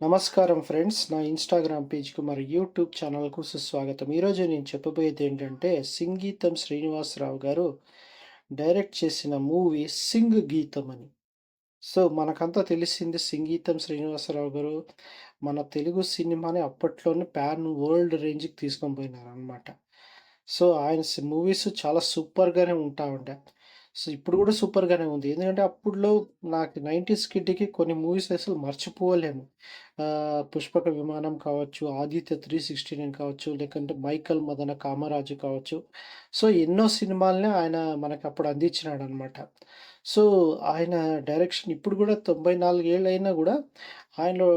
నమస్కారం ఫ్రెండ్స్. నా ఇన్‌స్టాగ్రామ్ పేజ్‌కి మరియు యూట్యూబ్ ఛానల్‌కు సుస్వాగతం. ఈరోజు నేను చెప్పబోయేది ఏంటంటే, సింగీతం శ్రీనివాసరావు గారు డైరెక్ట్ చేసిన మూవీ 'సింగ్ గీతం' అని. సో, మనకంతా తెలిసింది సింగీతం శ్రీనివాసరావు గారు మన తెలుగు సినిమాని అప్పట్లోనే పాన్ వరల్డ్ రేంజ్‌కి తీసుకొని పోయినారనమాట. సో, ఆయన మూవీస్ చాలా సూపర్‌గానే ఉంటా ఉండే. సో, ఇప్పుడు గూడా సూపర్‌గానే ఉంది. ఎందుకంటే అప్పుడులో నాకు 90స్ కిడ్‌కి కొన్ని మూవీస్ అసలు మర్చిపోలేము. 'పుష్పక విమానం' కావచ్చు, 'ఆదిత్య 369' కావచ్చు, లేకంటే 'మైకల్ మదన కామరాజు' కావచ్చు. సో, ఎన్నో సినిమాల్ని ఆయన మనకప్పుడు అందించినాడనమాట. సో, ఆయన డైరెక్షన్ ఇప్పుడు గూడా 94 ఏళ్లయినా గూడా ఆయనలో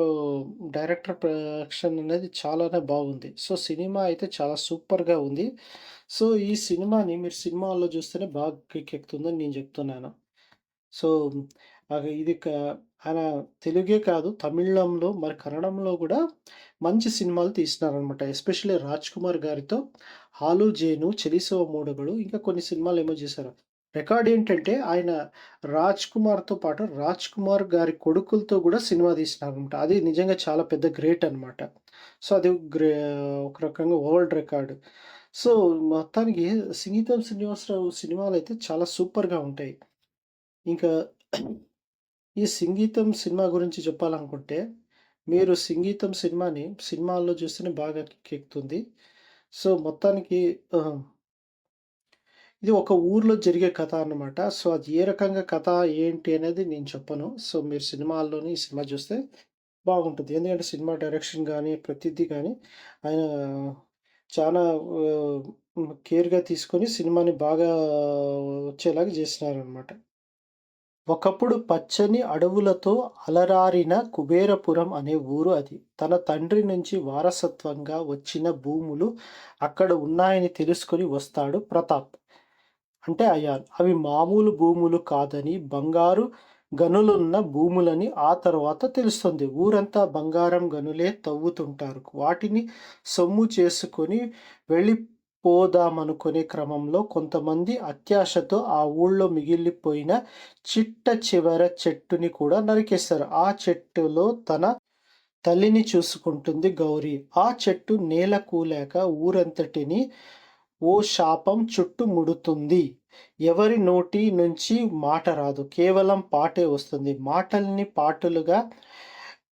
డైరెక్టర్ ప్రొడక్షన్ అనేది చాలానే బాగుంది. సో, సినిమా అయితే చాలా సూపర్‌గా ఉంది. సో, ఈ సినిమాని మీరు సినిమా హాల్‌లో చూస్తేనే బాగా కిక్కెక్కుతుందని నేను చెప్తున్నాను. సో, ఇది ఆయన తెలుగే కాదు, తమిళంలో మరి కన్నడంలో గూడా మంచి సినిమాలు తీసినారనమాట. ఎస్పెషల్లీ 'రాజ్ కుమార్' గారితో 'హాలు జేను', 'చెలిసవ మోడగుడు' ఇంకా కొన్ని సినిమాలేమో చేశారు. రికార్డ్ ఏంటంటే ఆయన 'రాజ్ కుమార్‌తో' పాటు 'రాజ్ కుమార్' గారి కొడుకులతో గూడా సినిమా తీసినారనమాట. అది నిజంగా చాలా పెద్ద గ్రేట్ అనమాట. సో, అది ఒక రకంగా వరల్డ్ రికార్డ్. సో, మొత్తానికి 'సింగీతం శ్రీనివాసరావు' సినిమాలైతే చాలా సూపర్‌గా ఉంటాయి. ఇంకా ఈ 'సింగీతం' సినిమా గురించి చెప్పాలనుకుంటే, మీరు 'సింగీతం' సినిమాని సినిమాల్లో చూస్తేనే బాగా కిక్కెక్కుతుంది. సో, మొత్తానికి ఆహ్, ఇది ఒక ఊర్లో జరిగే కథ అన్నమాట. సో, అది ఏ రకంగా కథ ఏంటి అనేది నేను చెప్పను. సో, మీరు సినిమాల్లోని ఈ సినిమా చూస్తే బాగుంటుంది. ఎందుకంటే సినిమా డైరెక్షన్ గాని, ప్రతిది గాని ఆయన చానా కేర్‌గా తీసుకొని సినిమాని బాగా వచ్చేలాగా చేసినారనమాట. ఒకప్పుడు పచ్చని అడవులతో అలరారిన కుబేరపురం అనే ఊరు అది. తన తండ్రి నుంచి వారసత్వంగా వచ్చిన భూములు అక్కడ ఉన్నాయని తెలుసుకొని వస్తాడు ప్రతాప్. అంటే అయాన్. అవి మామూలు భూములు కాదని, బంగారు గనులున్న భూములని ఆ తర్వాత తెలుస్తుంది. ఊరంతా బంగారం గనులే తవ్వుతుంటారు. వాటిని సొమ్ము చేసుకొని వెళ్ళిపోదామనుకునే క్రమంలో కొంతమంది అత్యాశతో ఆ ఊళ్ళో మిగిలిపోయిన చిట్ట చివర చెట్టుని కూడా నరికేస్తారు. ఆ చెట్టులో తన తల్లిని చూసుకుంటుంది గౌరి. ఆ చెట్టు నేలకూలాక ఊరంతటిని ఓ శాపం చుట్టుముడుతుంది. ఎవరి నోటి నుంచి మాట రాదు. కేవలం పాటే వస్తుంది. మాటల్ని పాటలుగా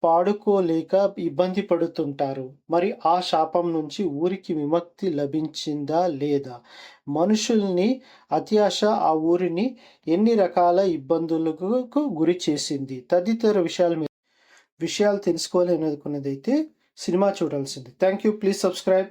పాడుకోలేక ఇబ్బంది పడుతుంటారు. మరి ఆ శాపం నుంచి ఊరికి విముక్తి లభించిందా లేదా? మనుషుల్ని అత్యాశ ఆ ఊరిని ఎన్ని రకాల ఇబ్బందులకు గురి చేసింది? తదితర విషయాలు తెలుసుకోవాలనుకున్నదైతే సినిమా చూడాల్సిందే. Thank you. Please subscribe.